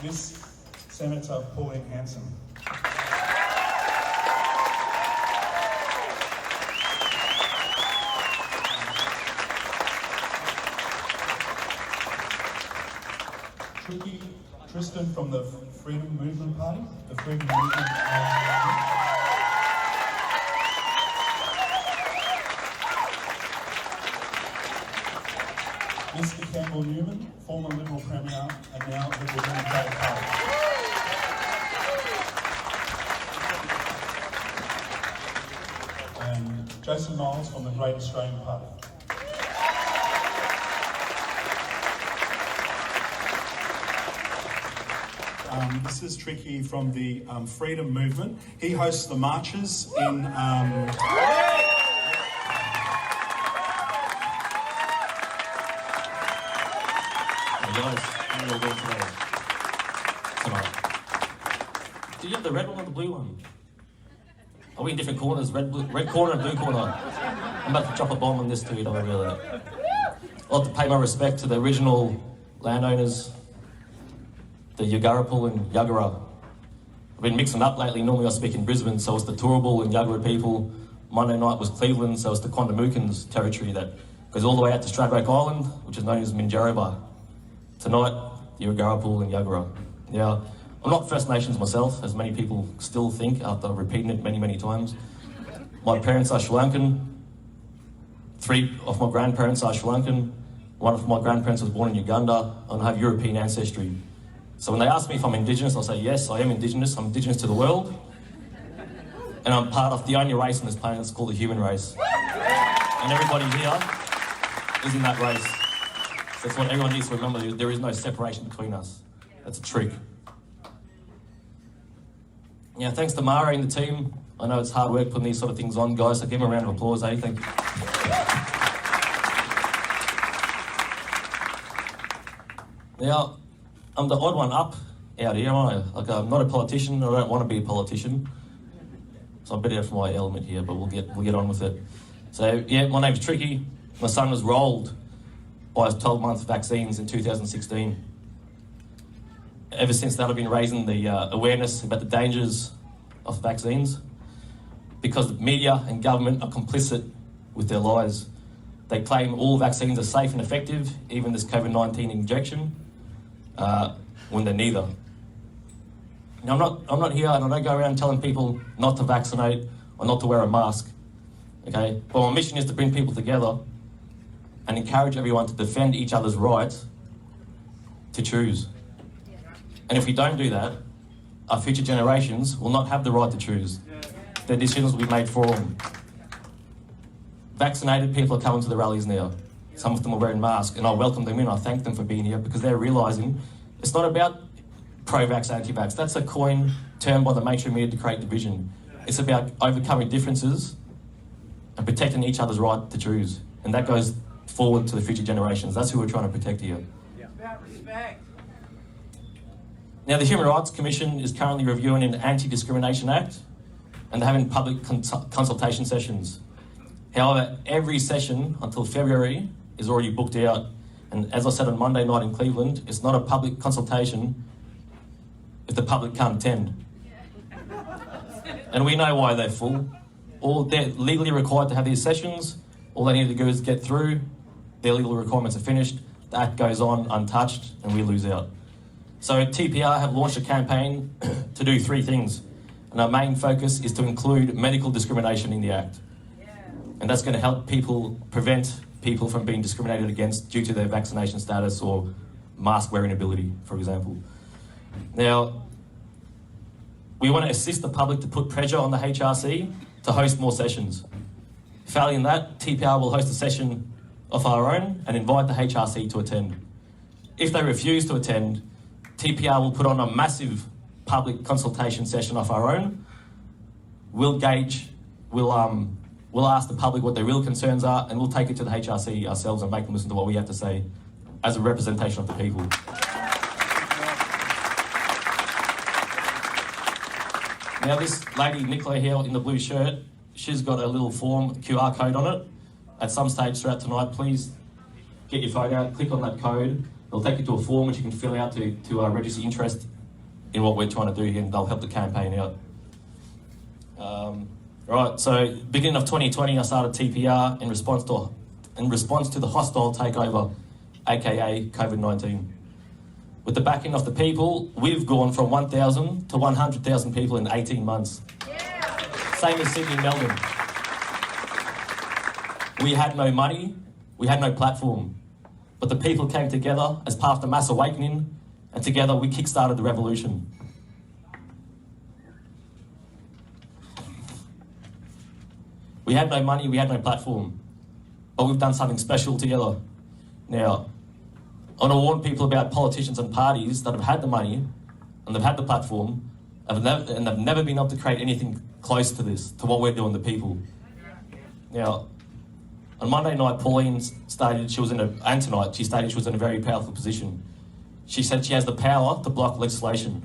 Miss Senator Pauline Hanson. Tristan from the Freedom Movement Party, the Freedom Movement Mr. Campbell Newman, former Liberal Premier and now representing Big Pharma. And Jason Miles from the Great Australian Party. This is Tricky from the Freedom Movement. He hosts the marches in... Hey guys, how are you all doing today? Tonight. Do you have the red one or the blue one? Are we in different corners? Red corner and blue corner. I'm about to drop a bomb on this too, don't worry about that. I'd like to pay my respect to the original landowners, the Yugarapul and Yagara. I've been mixing up lately. Normally I speak in Brisbane, so it's the Turrbal and Yagara people. Monday night was Cleveland, so it's the Quandamukins territory that goes all the way out to Stradbroke Island, which is known as Minjarrabah. Tonight, the Yugarapul and Yagara. Now, I'm not First Nations myself, as many people still think after repeating it many, many times. My parents are Sri Lankan. 3 of my grandparents are Sri Lankan. 1 of my grandparents was born in Uganda, and I have European ancestry. So when they ask me if I'm Indigenous, I'll say, yes, I am Indigenous. I'm Indigenous to the world. And I'm part of the only race on this planet that's called the human race. And everybody here is in that race. So that's what everyone needs to remember. There is no separation between us. That's a trick. Yeah, thanks to Mara and the team. I know it's hard work putting these sort of things on, guys, so give them a round of applause, eh? Thank you. Now, I'm the odd one up out here, aren't I? Like, I'm not a politician, I don't want to be a politician. So I'm a bit out of my element here, but we'll get on with it. So, yeah, my name's Tricky. My son was rolled by his 12-month vaccines in 2016. Ever since that, I've been raising the awareness about the dangers of vaccines, because the media and government are complicit with their lies. They claim all vaccines are safe and effective, even this COVID-19 injection, when they're neither. Now, I'm not here, and I don't go around telling people not to vaccinate or not to wear a mask, okay? But my mission is to bring people together and encourage everyone to defend each other's rights to choose. And if we don't do that, our future generations will not have the right to choose. Their decisions will be made for them. Vaccinated people are coming to the rallies now. Some of them are wearing masks, and I welcome them in. I thank them for being here, because they're realising it's not about pro-vax, anti-vax. That's a coin termed by the mainstream media to create division. It's about overcoming differences and protecting each other's right to choose. And that goes forward to the future generations. That's who we're trying to protect here. About respect. Now, the Human Rights Commission is currently reviewing an Anti-Discrimination Act, and they're having public consultation sessions. However, every session until February is already booked out. And as I said on Monday night in Cleveland, it's not a public consultation if the public can't attend. And we know why they're full. They're legally required to have these sessions. All they need to do is get through. Their legal requirements are finished. The act goes on untouched, and we lose out. So TPR have launched a campaign to do 3 things. And our main focus is to include medical discrimination in the Act. And that's going to help prevent people from being discriminated against due to their vaccination status or mask wearing ability, for example. Now, we want to assist the public to put pressure on the HRC to host more sessions. Failing that, TPR will host a session of our own and invite the HRC to attend. If they refuse to attend, TPR will put on a massive public consultation session of our own. We'll ask the public what their real concerns are, and we'll take it to the HRC ourselves and make them listen to what we have to say as a representation of the people. Now, this lady, Nicola here in the blue shirt, she's got a little form, QR code on it. At some stage throughout tonight, please get your phone out, click on that code, They'll take you to a form which you can fill out to register interest in what we're trying to do here, and they'll help the campaign out. Right, so beginning of 2020, I started TPR in response to the hostile takeover, aka COVID-19. With the backing of the people, we've gone from 1,000 to 100,000 people in 18 months. Yeah. Same as Sydney and Melbourne. We had no money, we had no platform, but the people came together as part of the mass awakening, and together we kick-started the revolution. We had no money, we had no platform, but we've done something special together. Now, I want to warn people about politicians and parties that have had the money and they've had the platform and they've never been able to create anything close to this, to what we're doing, the people. Now, on Monday night, Pauline stated she was in a very powerful position. She said she has the power to block legislation.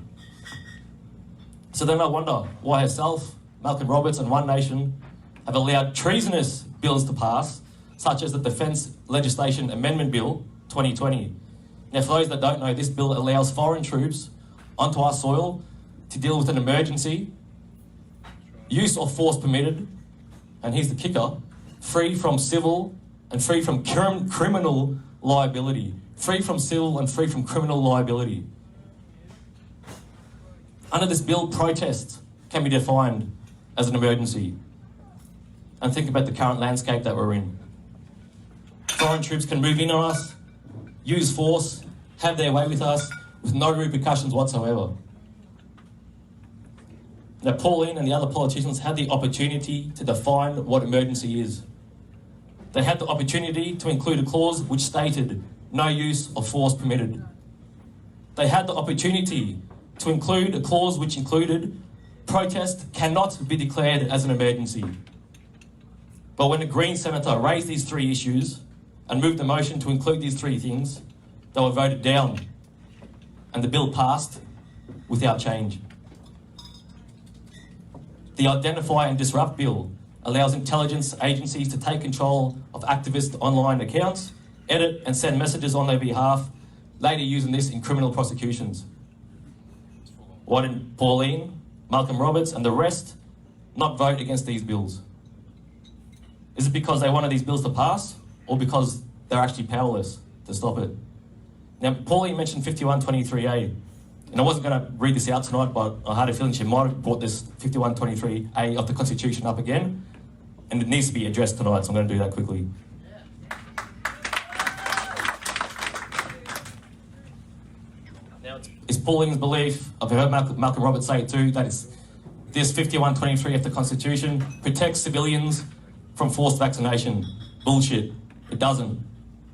So then I wonder why herself, Malcolm Roberts and One Nation have allowed treasonous bills to pass, such as the Defence Legislation Amendment Bill 2020. Now, for those that don't know, this bill allows foreign troops onto our soil to deal with an emergency, use of force permitted, and here's the kicker, free from civil and free from criminal liability. Free from civil and free from criminal liability. Under this bill, protest can be defined as an emergency. And think about the current landscape that we're in. Foreign troops can move in on us, use force, have their way with us, with no repercussions whatsoever. Now, Pauline and the other politicians had the opportunity to define what emergency is. They had the opportunity to include a clause which stated no use of force permitted. They had the opportunity to include a clause which included protest cannot be declared as an emergency. But when the Green Senator raised these three issues and moved the motion to include these three things, they were voted down and the bill passed without change. The Identify and Disrupt Bill allows intelligence agencies to take control of activist online accounts, edit and send messages on their behalf, later using this in criminal prosecutions. Why didn't Pauline, Malcolm Roberts and the rest not vote against these bills? Is it because they wanted these bills to pass, or because they're actually powerless to stop it? Now, Pauline mentioned 5123A, and I wasn't going to read this out tonight, but I had a feeling she might have brought this 5123A of the Constitution up again, and it needs to be addressed tonight, so I'm going to do that quickly. Now, it's Pauline's belief, I've heard Malcolm Roberts say it too, that this 5123 of the Constitution protects civilians from forced vaccination. Bullshit. It doesn't.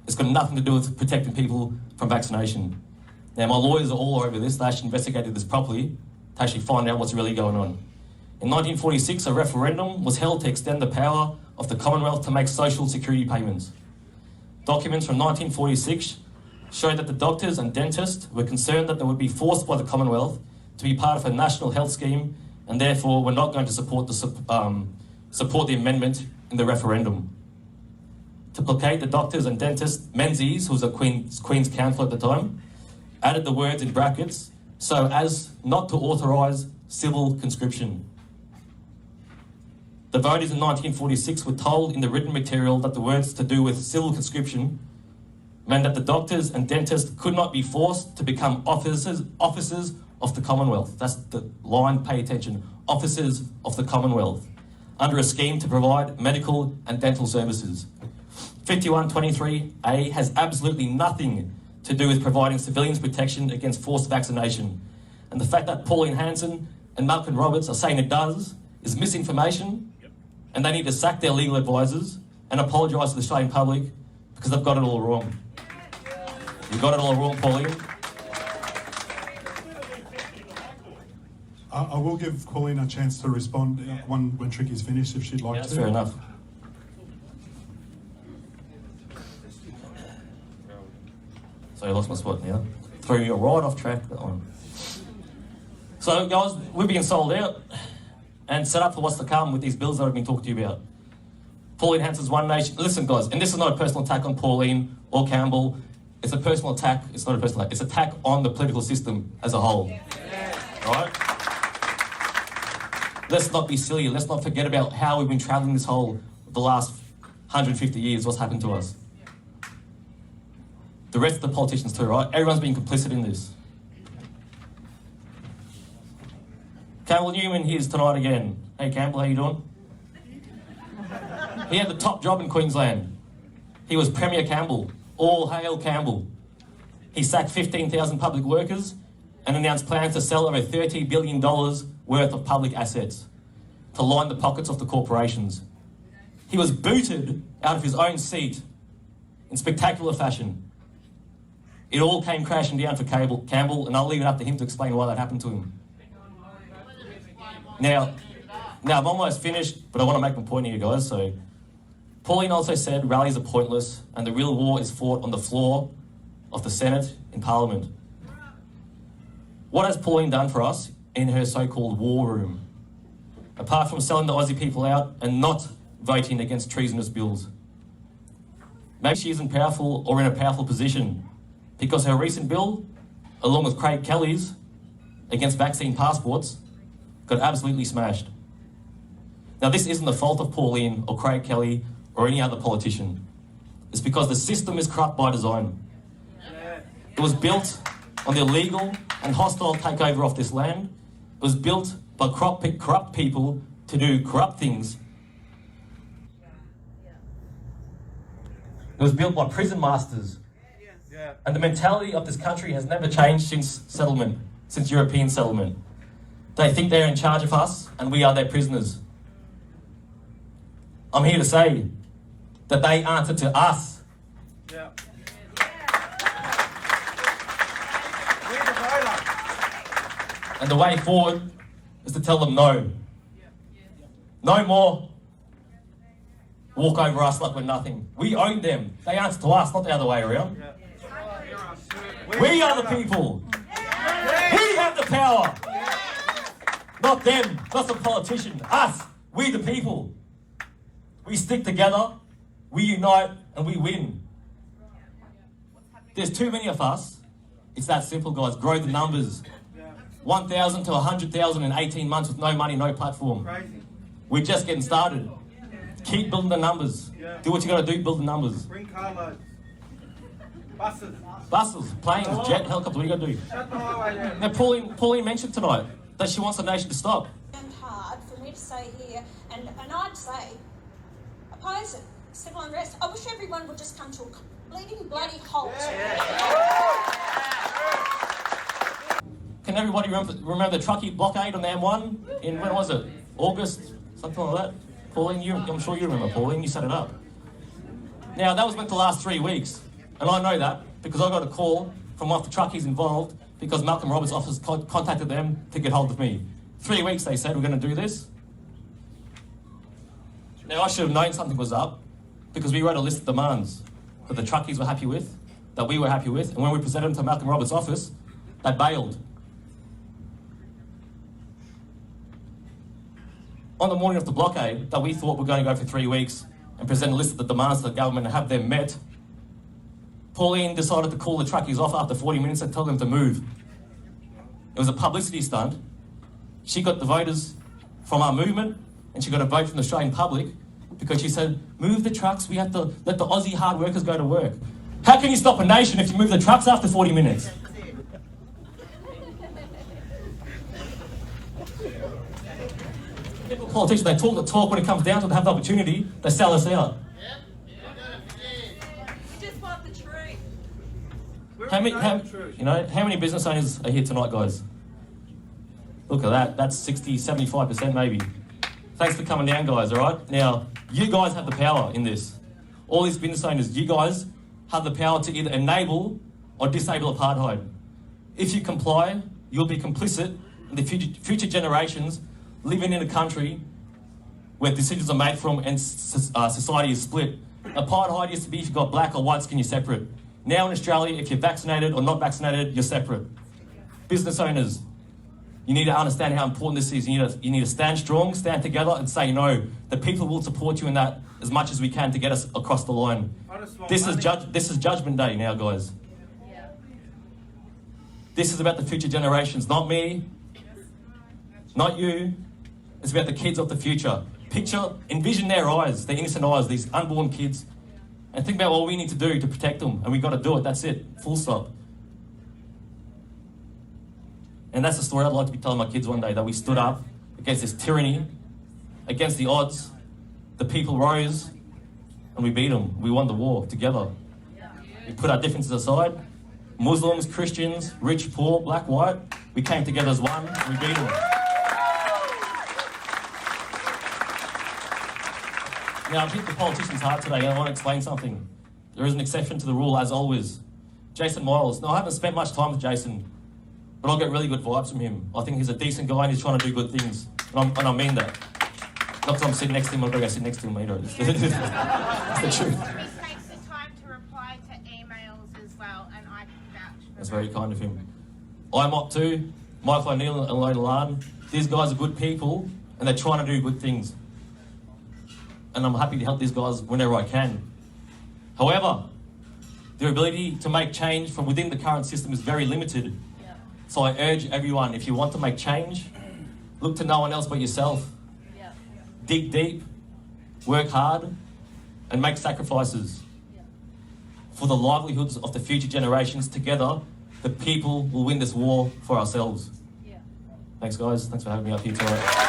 It's got nothing to do with protecting people from vaccination. Now, my lawyers are all over this. They actually investigated this properly to actually find out what's really going on. In 1946, a referendum was held to extend the power of the Commonwealth to make social security payments. Documents from 1946 show that the doctors and dentists were concerned that they would be forced by the Commonwealth to be part of a national health scheme, and therefore were not going to support the amendment in the referendum. To placate the doctors and dentists, Menzies, who was a Queen's Counsel at the time, added the words in brackets so as not to authorise civil conscription. The voters in 1946 were told in the written material that the words to do with civil conscription meant that the doctors and dentists could not be forced to become officers of the Commonwealth. That's the line, pay attention. Officers of the Commonwealth, under a scheme to provide medical and dental services. 5123A has absolutely nothing to do with providing civilians protection against forced vaccination. And the fact that Pauline Hanson and Malcolm Roberts are saying it does is misinformation, and they need to sack their legal advisors and apologise to the Australian public because they've got it all wrong. You've got it all wrong, Pauline. I will give Pauline a chance to respond when Tricky's finished, if she'd like to. That's fair enough. So I lost my spot now. Threw you right off track, that one. So guys, we're being sold out and set up for what's to come with these bills that I've been talking to you about. Pauline Hanson's One Nation. Listen guys, and this is not a personal attack on Pauline or Campbell. It's a personal attack. It's not a personal attack. It's an attack on the political system as a whole. Right? Let's not be silly. Let's not forget about how we've been travelling this whole, the last 150 years, what's happened to us. The rest of the politicians too, right? Everyone's been complicit in this. Campbell Newman here's tonight again. Hey Campbell, how you doing? He had the top job in Queensland. He was Premier Campbell. All hail Campbell. He sacked 15,000 public workers and announced plans to sell over $30 billion worth of public assets to line the pockets of the corporations. He was booted out of his own seat in spectacular fashion. It all came crashing down for Campbell, and I'll leave it up to him to explain why that happened to him. Now I'm almost finished, but I want to make my point here, guys. So, Pauline also said rallies are pointless and the real war is fought on the floor of the Senate in Parliament. What has Pauline done for us in her so-called war room? Apart from selling the Aussie people out and not voting against treasonous bills. Maybe she isn't powerful or in a powerful position because her recent bill, along with Craig Kelly's against vaccine passports, got absolutely smashed. Now, this isn't the fault of Pauline or Craig Kelly or any other politician. It's because the system is corrupt by design. It was built on the illegal and hostile takeover of this land. It was built by corrupt people to do corrupt things. It was built by prison masters. And the mentality of this country has never changed since settlement, since European settlement. They think they're in charge of us and we are their prisoners. I'm here to say that they answer to us. Yeah. And the way forward is to tell them no. No more walk over us like we're nothing. We own them. They answer to us, not the other way around. We are the people. We have the power. Not them, not some politician. Us, we the people. We stick together, we unite, and we win. There's too many of us. It's that simple, guys. Grow the numbers. 1,000 to 100,000 in 18 months with no money, no platform. We're just getting started. Keep building the numbers. Do what you got to do, build the numbers. Bring carloads. Buses. Buses, planes, jet, helicopters, what are you going to do? Shut the highway down. Now, Pauline mentioned tonight that she wants the nation to stop. And hard for me to say here, and I'd say, oppose it, civil unrest. I wish everyone would just come to a bleeding bloody halt. Can everybody remember the truckie blockade on the M1 in, when was it? August? Something like that? Pauline, I'm sure you remember, Pauline, you set it up. Now, that was meant to last 3 weeks, and I know that because I got a call from one of the truckies involved because Malcolm Roberts' office contacted them to get hold of me. 3 weeks, they said, we're going to do this. Now, I should have known something was up because we wrote a list of demands that the truckies were happy with, that we were happy with, and when we presented them to Malcolm Roberts' office, they bailed. On the morning of the blockade, that we thought were going to go for 3 weeks and present a list of the demands to the government and have them met, Pauline decided to call the truckies off after 40 minutes and tell them to move. It was a publicity stunt. She got the voters from our movement and she got a vote from the Australian public because she said, move the trucks, we have to let the Aussie hard workers go to work. How can you stop a nation if you move the trucks after 40 minutes? Politicians, they talk the talk when it comes down to it, have the opportunity, they sell us out. Just want the truth. How many business owners are here tonight, guys? Look at that, that's 60, 75% maybe. Thanks for coming down, guys, all right? Now, you guys have the power in this. All these business owners, you guys have the power to either enable or disable apartheid. If you comply, you'll be complicit in the future generations living in a country where decisions are made from and society is split. Apartheid used to be if you've got black or white skin, you're separate. Now in Australia, if you're vaccinated or not vaccinated, you're separate. Business owners, you need to understand how important this is. You need to stand strong, stand together and say no. The people will support you in that as much as we can to get us across the line. This is Judgment Day now, guys. This is about the future generations, not me, not you. It's about the kids of the future. Envision their eyes, their innocent eyes, these unborn kids, and think about what we need to do to protect them. And we've got to do it, that's it, full stop. And that's the story I'd like to be telling my kids one day, that we stood up against this tyranny, against the odds. The people rose, and we beat them. We won the war together. We put our differences aside. Muslims, Christians, rich, poor, black, white. We came together as one, and we beat them. Now, I've hit the politicians hard today, and I want to explain something. There is an exception to the rule, as always. Jason Miles. Now, I haven't spent much time with Jason, but I get really good vibes from him. I think he's a decent guy, and he's trying to do good things. And I mean that. Not because I'm sitting next to him, I've got to go sit next to him later. It's the truth. He takes the time to reply to emails as well, and I can vouch for That's that. very kind of him. I'm up too. Michael O'Neill and Lola Lan. These guys are good people, and they're trying to do good things. And I'm happy to help these guys whenever I can. However, their ability to make change from within the current system is very limited. So I urge everyone, if you want to make change, look to no one else but yourself. Dig deep, work hard, and make sacrifices. For the livelihoods of the future generations, together, the people will win this war for ourselves. Thanks, guys. Thanks for having me up here tonight.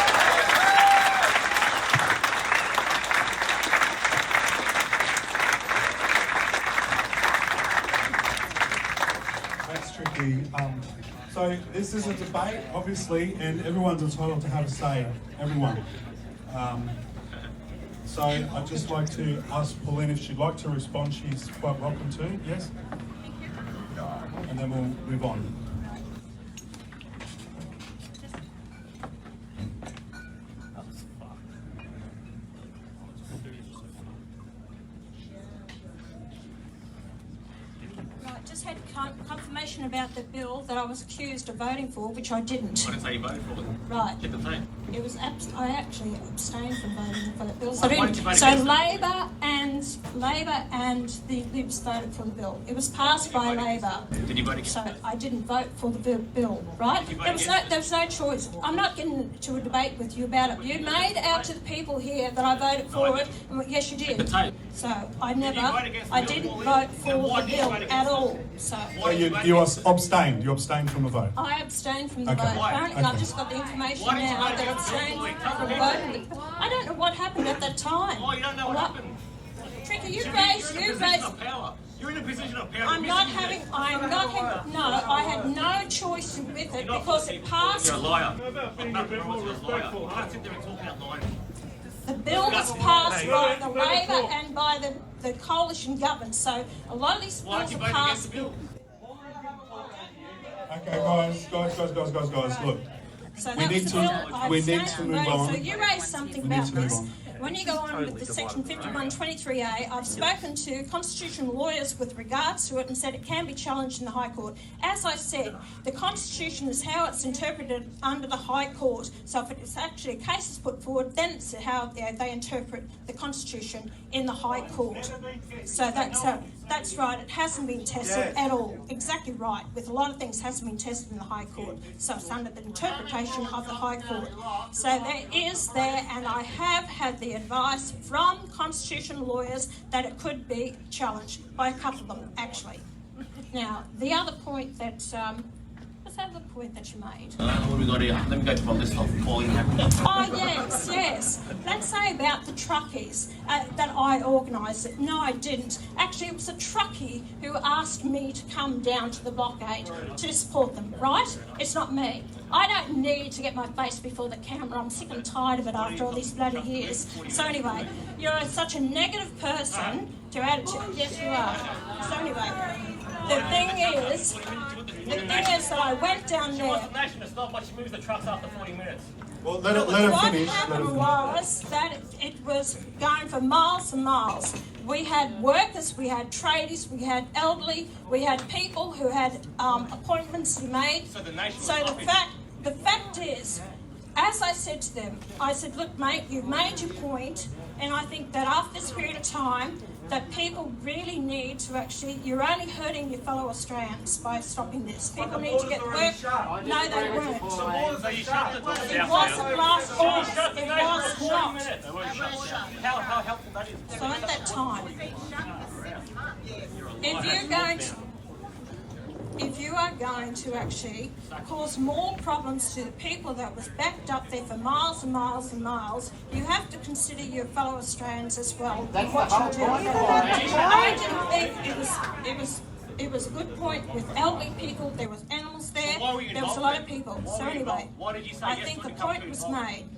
That's tricky. So this is a debate, obviously, and everyone's entitled to have a say. Everyone. So I'd just like to ask Pauline if she'd like to respond. She's quite welcome to. Yes? And then we'll move on. Right, just had confirmation about the bill that I was accused of voting for, which I didn't. I didn't say you voted for it. Right. Check the tape. It was I actually abstained from voting for that bill. Why didn't you vote So against it? Labor and the Libs voted for the bill. It was passed by Labor. Did you vote against So I didn't vote for the bill, right? you vote There was no choice. I'm not getting into a debate with you about it. You made out to the people here that I voted for it. And yes, you did. the tape? So I vote against the bill, didn't Pauline? vote for Then why the did you bill vote against at it? all. So So you abstained. You abstained from the vote. I abstained from the Okay. vote. Why? Apparently, I've Okay. just got the information Why did you now vote that I against it? abstained Pauline? from Tell voting. I don't know what happened at that time. Oh, you don't know what happened? Tricky, You're in a position of power. You're in a position of power. I'm not having, no, I had no choice with it because it passed. You're a liar. How about being a bit more respectful? I sit there and talk out lying. The bill was passed by the Labor and by the coalition government, so a lot of these Why bills did you are vote against passed. the bill? Okay, guys. Look, So We that need was to- the bill. I we need abstained to from move voting. on. So you raised something We need about to move this. on. When you go on with the section 5123A, I've spoken to constitutional lawyers with regards to it and said it can be challenged in the High Court. As I said, the Constitution is how it's interpreted under the High Court. So if it's actually a case is put forward, then it's how they interpret the Constitution in the High Court. So that's right. It hasn't been tested at all. Exactly right. With a lot of things, hasn't been tested in the High Court. So it's under the interpretation of the High Court. So there is there, and I have had the advice from constitutional lawyers that it could be challenged by a couple of them, actually. Now, the other point that, what's the other point that you made? What have we got here? Let me go to my list of Pauline Hanson. Oh, yes. Let's say about the truckies that I organised it. No, I didn't. Actually, it was a truckie who asked me to come down to the blockade to support them, right? It's not me. I don't need to get my face before the camera. I'm sick and tired of it after all these bloody years. So anyway, you're such a negative person to add it to. Yes, you are. So anyway, the thing is that I went down there. It's not much. She moves the trucks after 40 minutes. well, let her finish. What Let her happened finish. was that it was going for miles and miles. We had workers, we had tradies, we had elderly, we had people who had appointments to be made. So the nation was So stopping. the fact is, as I said to them, I said, look, mate, you've made your point, and I think that after this period of time, that people really need to actually, you're only hurting your fellow Australians by stopping this. People need to get work. No, they weren't. It wasn't last August. It was not. How helpful that is? So at that time, if you are going to actually cause more problems to the people that was backed up there for miles and miles and miles, you have to consider your fellow Australians as well. I didn't think it was a good point with elderly people. There was animals there. There was a lot of people. So anyway, I think the point was made.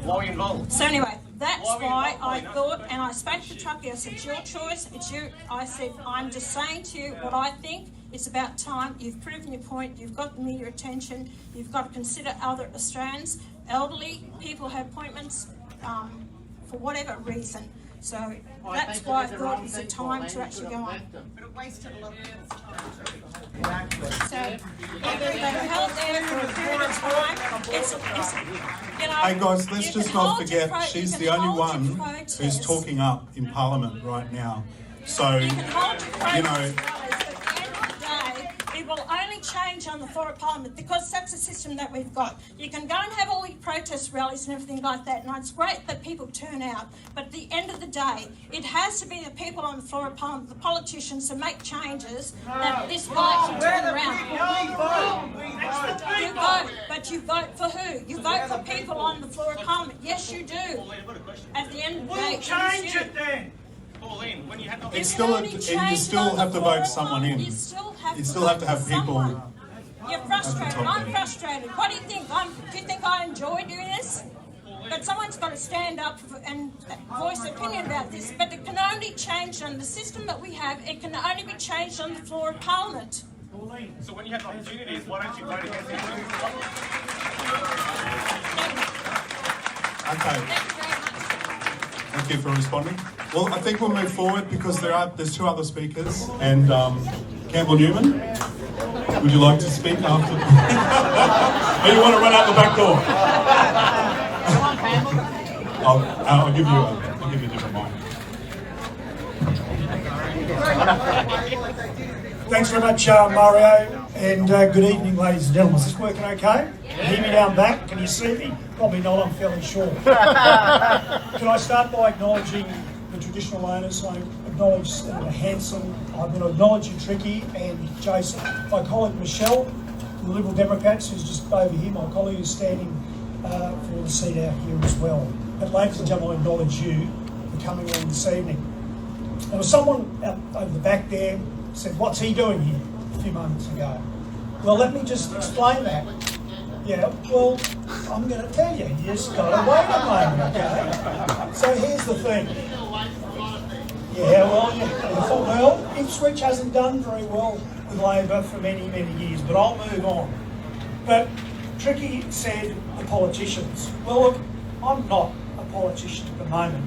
Why were you involved? So anyway, that's why I thought, and I spoke to Truckee, I said, it's your choice, it's you. I said, I'm just saying to you what I think. It's about time. You've proven your point. You've got the media attention. You've got to consider other Australians. Elderly people have appointments for whatever reason. So that's why I thought it was a time to actually go on. But it wasted a lot of people's time. So either they held there for a period of time. It's you know. Hey guys, let's you just can not hold your forget she's you the can only hold one your who's protest. talking up in Parliament right now. So, You can hold your protest you know, rallies, but at the end of the day, it will only change on the floor of Parliament because that's the system that we've got. You can go and have all your protest rallies and everything like that, and it's great that people turn out, but at the end of the day, it has to be the people on the floor of Parliament, the politicians, to make changes that this guy can turn around. You vote, but you vote for who? You vote for people on the floor of Parliament. Yes, you do. At the end of the day, it is you. then. Pauline, when you had it's still you still have to vote someone in. You still have to have people. someone. You're frustrated. top I'm there. frustrated. What do you think? Do you think I enjoy doing this? But someone's got to stand up and voice their opinion about this. But it can only change on the system that we have. It can only be changed on the floor of Parliament. So when you have opportunities, why don't you vote against it? Okay. Thank you very much. Thank you for responding. Well, I think we'll move forward because there's two other speakers, and Campbell Newman, would you like to speak after? Or you want to run out the back door? I'll give you a different mic. Thanks very much, Mario, and good evening, ladies and gentlemen. Is this working okay? Can you hear me down back? Can you see me? Probably not, I'm fairly sure. Can I start by acknowledging the traditional owners? I acknowledge Senator Hanson, I'm going to acknowledge you, Tricky, and Jason. My colleague Michelle, from the Liberal Democrats, who's just over here, my colleague is standing for the seat out here as well. But ladies and gentlemen, I acknowledge you for coming on this evening. There was someone out over the back there said, what's he doing here, a few moments ago? Well, let me just explain that. Yeah, well, I'm going to tell you, you just got to wait a moment, okay? So here's the thing. Yeah, well, Ipswich hasn't done very well with Labor for many, many years, but I'll move on. But Tricky said the politicians. Well, look, I'm not a politician at the moment.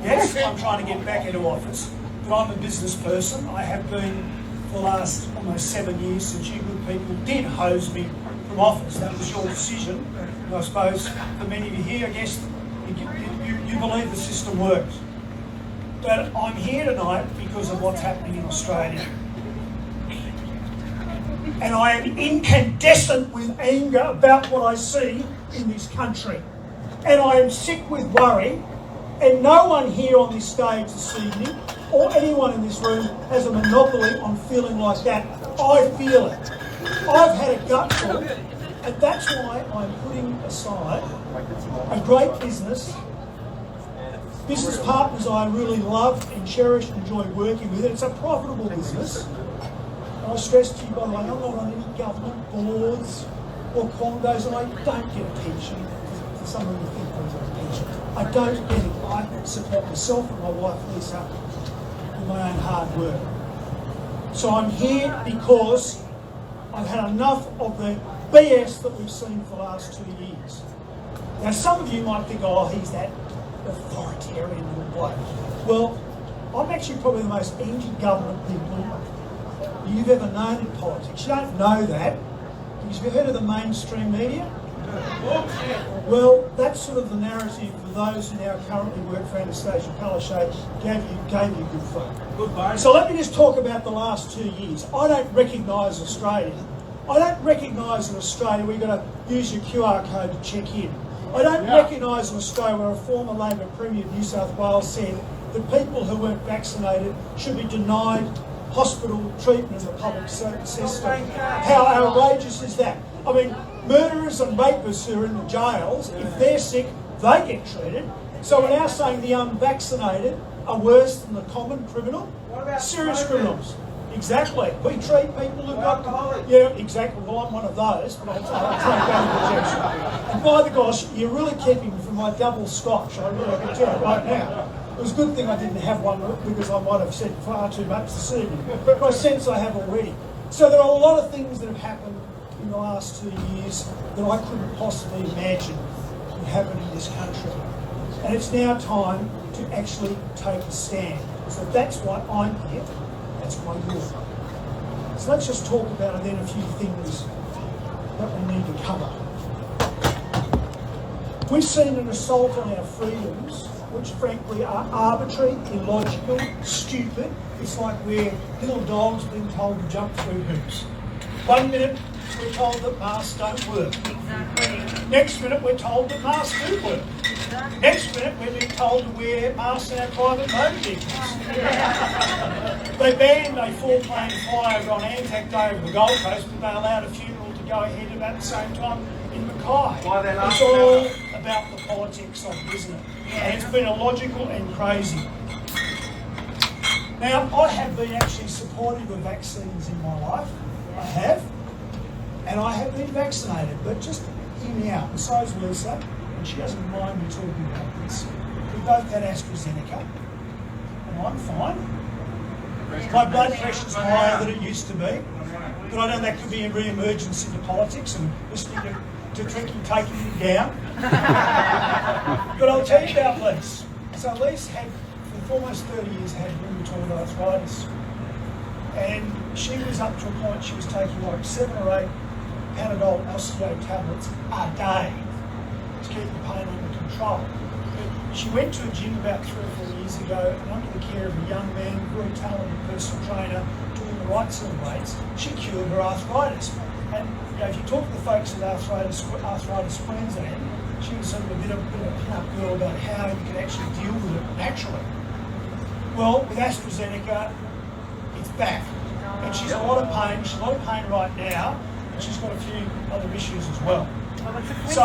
Yes, I'm trying to get back into office, but I'm a business person. I have been for the last almost 7 years since you good people did hose me from office. That was your decision. And I suppose for many of you here, I guess you believe the system works. But I'm here tonight because of what's happening in Australia. And I am incandescent with anger about what I see in this country. And I am sick with worry. And no one here on this stage this evening, or anyone in this room, has a monopoly on feeling like that. I feel it. I've had a gutful, and that's why I'm putting aside a great business partners I really love and cherish and enjoy working with. It's a profitable business. And I stress to you, by the way, I'm not on any government boards or condos, and I don't get a pension. For some of you think I get a pension. I don't get it. I support myself and my wife Lisa with my own hard work. So I'm here because I've had enough of the BS that we've seen for the last 2 years. Now some of you might think, oh, he's that authoritarian little bloke. Well, I'm actually probably the most anti-government people you've ever known in politics. You don't know that because you've heard of the mainstream media. Well, that's sort of the narrative for those who now currently work for Anastasia Palaszczuk gave you good fun. So let me just talk about the last 2 years. I don't recognise Australia. I don't recognise in Australia where you've got to use your QR code to check in. I don't recognise in Australia where a former Labor Premier of New South Wales said that people who weren't vaccinated should be denied hospital treatment in the public system. How outrageous is that? I mean, murderers and rapists who are in the jails, if they're sick, they get treated. So we're now saying the unvaccinated are worse than the common criminal? Serious criminals. Exactly. We treat people who've got... Yeah, exactly. Well, I'm one of those, but I'll take that rejection. And by the gosh, you're really keeping me from my double scotch. I can tell you right now. It was a good thing I didn't have one because I might have said far too much this evening. But I sense I have already. So there are a lot of things that have happened in the last 2 years that I couldn't possibly imagine would happen in this country. And it's now time to actually take a stand. So that's why I'm here. That's why you're here. So let's just talk about then a few things that we need to cover. We've seen an assault on our freedoms, which frankly are arbitrary, illogical, stupid. It's like we're little dogs being told to jump through hoops. 1 minute we're told that masks don't work. Next minute we're told that masks do work. Next minute we're being told to wear masks in our private motor vehicles. They banned a 4-plane flyover on Anzac Day over the Gold Coast, but they allowed a funeral to go ahead about the same time in Mackay. It's all about the politics of it, isn't it? And it's been illogical and crazy. Now, I have been actually supportive of vaccines in my life. I have. And I have been vaccinated, but just hear me out. And so is Lisa, and she doesn't mind me talking about this. We both had AstraZeneca, and I'm fine. My blood pressure's higher than it used to be, but I know that could be a re-emergence into politics and listening to drinking taking me down. But I'll tell you about Lise. So Lise had, for almost 30 years, had rheumatoid arthritis. And she was up to a point she was taking like 7 or 8 Panadol osteo tablets a day to keep the pain under control. But she went to a gym about 3 or 4 years ago, and under the care of a young man, very talented personal trainer, doing the right sort of weights, she cured her arthritis. And you know, if you talk to the folks at Arthritis Queensland, she was sort of a bit of a pin-up girl about how you can actually deal with it naturally. Well, with AstraZeneca, it's back. And she's in a lot of pain. She's in a lot of pain right now, and she's got a few other issues as well. So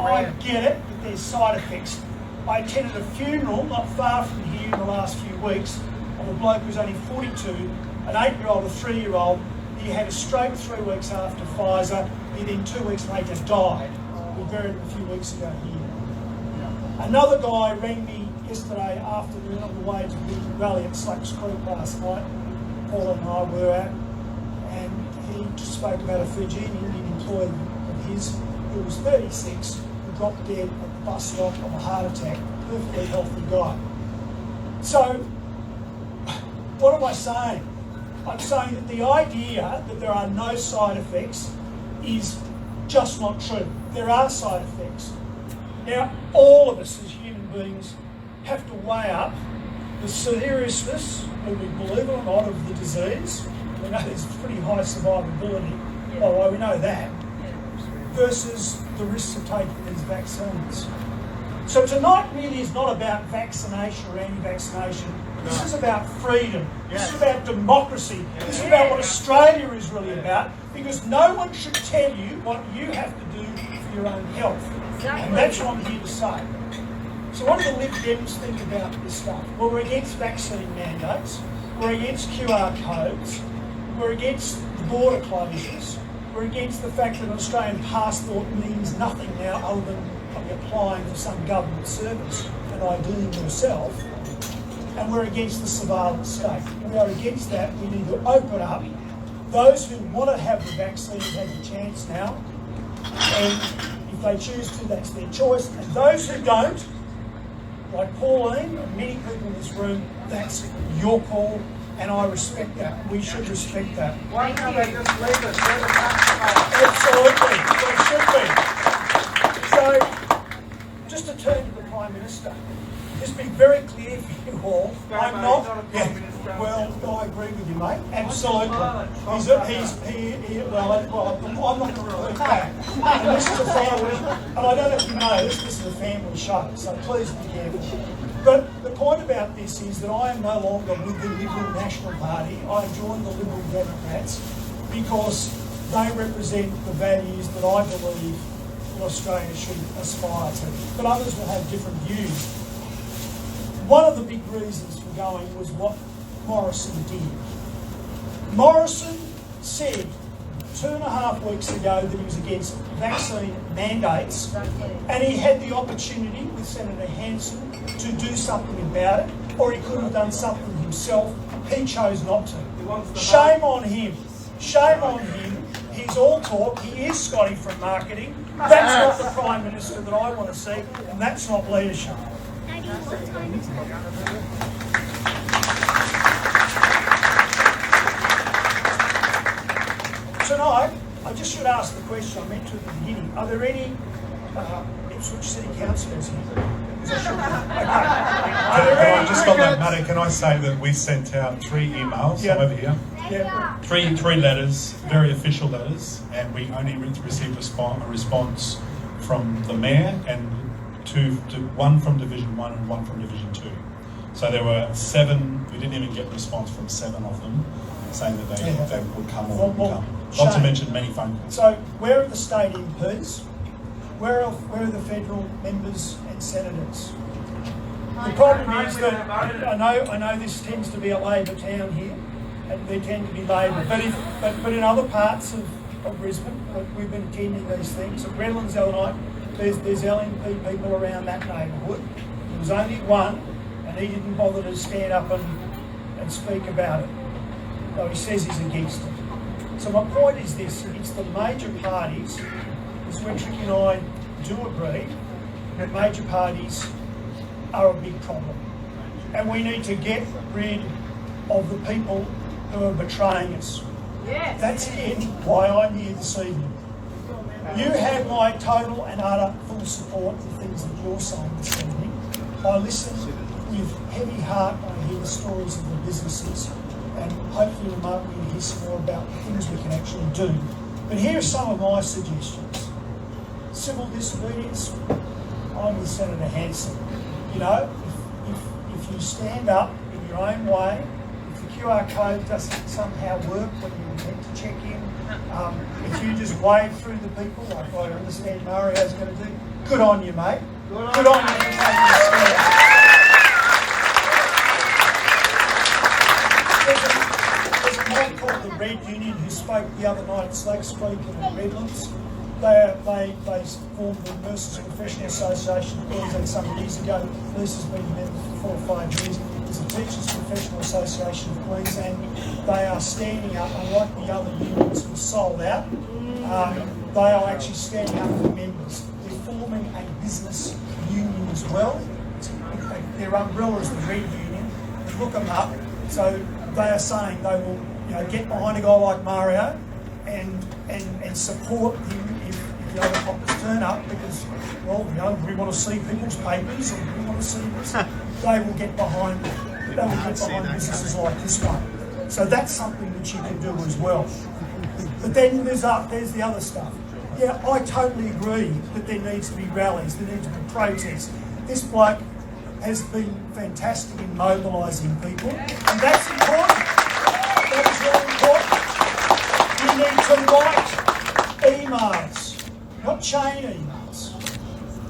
I get it that there's side effects. I attended a funeral not far from here in the last few weeks of a bloke who's only 42, an 8-year-old, a 3-year-old. He had a stroke 3 weeks after Pfizer. He then 2 weeks later died. We buried him a few weeks ago here. Another guy rang me yesterday afternoon on the way to the rally at Slacks Creek last night. Pauline and I were at, and he just spoke about a Fijian Indian employee of his who was 36 who dropped dead at the bus stop of a heart attack. Perfectly healthy guy. So, what am I saying? I'm saying that the idea that there are no side effects is just not true. There are side effects. Now, all of us as human beings have to weigh up the seriousness, whether we believe it or not, of the disease. We know there's pretty high survivability, by the way, we know that, versus the risks of taking these vaccines. So tonight really is not about vaccination or anti-vaccination. This is about freedom. This is about democracy. This is about what Australia is really about, because no one should tell you what you have to do for your own health. And that's what I'm here to say. So what do the Lib Dems think about this stuff? Well, we're against vaccine mandates. We're against QR codes. We're against the border closures. We're against the fact that an Australian passport means nothing now other than applying for some government service and IDing yourself. And we're against the surveillance state. We are against that. We need to open up. Those who want to have the vaccine have the chance now. And if they choose to, that's their choice. And those who don't, like Pauline and many people in this room, that's your call. And I respect that. We should respect that. Why can't they just leave us? Absolutely. It should be. Absolutely. Well, I'm not going to repeat that. And this is a family, and I don't know if you know this is a family show, so please be careful. But the point about this is that I am no longer with the Liberal National Party. I have joined the Liberal Democrats because they represent the values that I believe Australia should aspire to. But others will have different views. One of the big reasons for going was what Morrison did. Morrison said 2.5 weeks ago that he was against vaccine mandates, and he had the opportunity with Senator Hanson to do something about it, or he could have done something himself. He chose not to. Shame on him. Shame on him. He's all talk. He is Scotty from marketing. That's not the Prime Minister that I want to see, and that's not leadership. Tonight, I just should ask the question I meant to at the beginning. Are there any Ipswich City Councillors here? Just on that matter, can I say that we sent out 3 emails over here? Yeah. Three letters, very official letters, and we only received a response from the Mayor and one from Division 1 and one from Division 2. So there were 7, we didn't even get a response from 7 of them saying that they would come or wouldn't come. Not to mention many phone calls. So where are the state MPs? Where are the federal members and senators? The problem is that I know this tends to be a Labor town here, and they tend to be Labor. But in other parts of Brisbane, we've been attending these things. At Redlands the other night, there's LNP people around that neighbourhood. There was only one, and he didn't bother to stand up and speak about it, though he says he's against it. So my point is this: it's the major parties. This is where Tricky and I do agree that major parties are a big problem, and we need to get rid of the people who are betraying us. Yes. That's again why I'm here this evening. You have my total and utter full support for things that you're saying this evening. I listen with heavy heart when I hear the stories of the businesses, and hopefully tomorrow we can hear some more about the things we can actually do. But here are some of my suggestions. Civil disobedience, I'm with Senator Hanson. You know, if you stand up in your own way, if the QR code doesn't somehow work when you're meant to check in, if you just wave through the people like I understand Mario's going to do, good on you, mate. Good on you for taking a stand. There's a man called the Red Union who spoke the other night at Slake Street in the Redlands. They formed the Nurses Professional Association of Queensland some years ago. Lisa's been a member for 4 or 5 years. It's a Teachers Professional Association of Queensland. They are standing up, unlike the other unions who sold out, they are actually standing up for members. They're forming a business union as well. Their umbrella is the Red Union. Look them up. So they are saying they will, get behind a guy like Mario and support him if the other coppers turn up, because, we want to see people's papers and we want to see this. They will get behind businesses like this one. So that's something that you can do as well. But then there's the other stuff. Yeah, I totally agree that there needs to be rallies, there needs to be protests. This bloke has been fantastic in mobilising people, and that's important. That is really important. You need to write emails, not chain emails.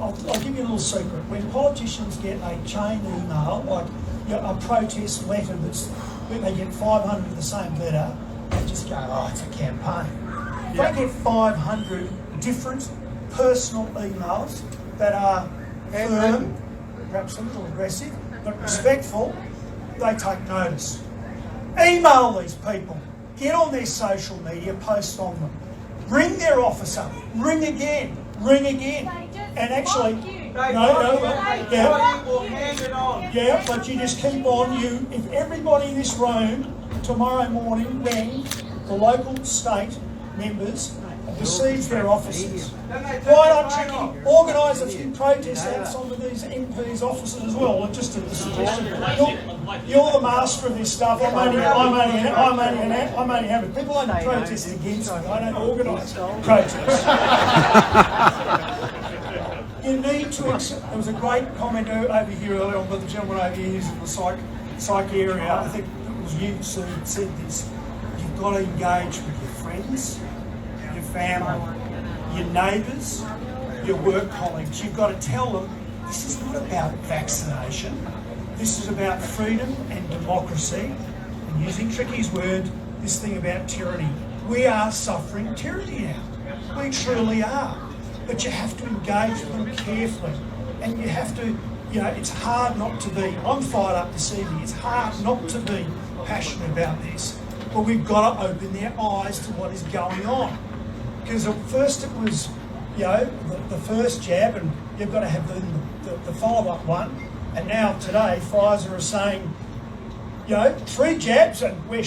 I'll give you a little secret. When politicians get a chain email, like a protest letter when they get 500 of the same letter, they just go, oh, it's a campaign. If they get 500 different personal emails that are firm, perhaps a little aggressive, but respectful, they take notice. Email these people. Get on their social media, post on them. Ring their office up. Ring again. And actually, yeah, but you just keep on. If everybody in this room tomorrow morning rang the local state members and deceives their officers. Why not you organise a few protests outside of these MPs' offices as well? Or just a suggestion. You're the master of this stuff. I'm only having people only protest against me. I don't organise protests. You need to. There was a great comment over here earlier on by the gentleman over here who's in the psych area. I think it was you, Sue, that said this. You've got to engage with your friends, your family, your neighbours, your work colleagues. You've got to tell them this is not about vaccination. This is about freedom and democracy. And using Tricky's word, this thing about tyranny. We are suffering tyranny now. We truly are. But you have to engage with them carefully. And you have to, it's hard not to be. I'm fired up this evening. It's hard not to be passionate about this. But we've got to open their eyes to what is going on. Because at first it was, the first jab, and you've got to have the follow-up one. And now today, Pfizer are saying, 3 jabs and we're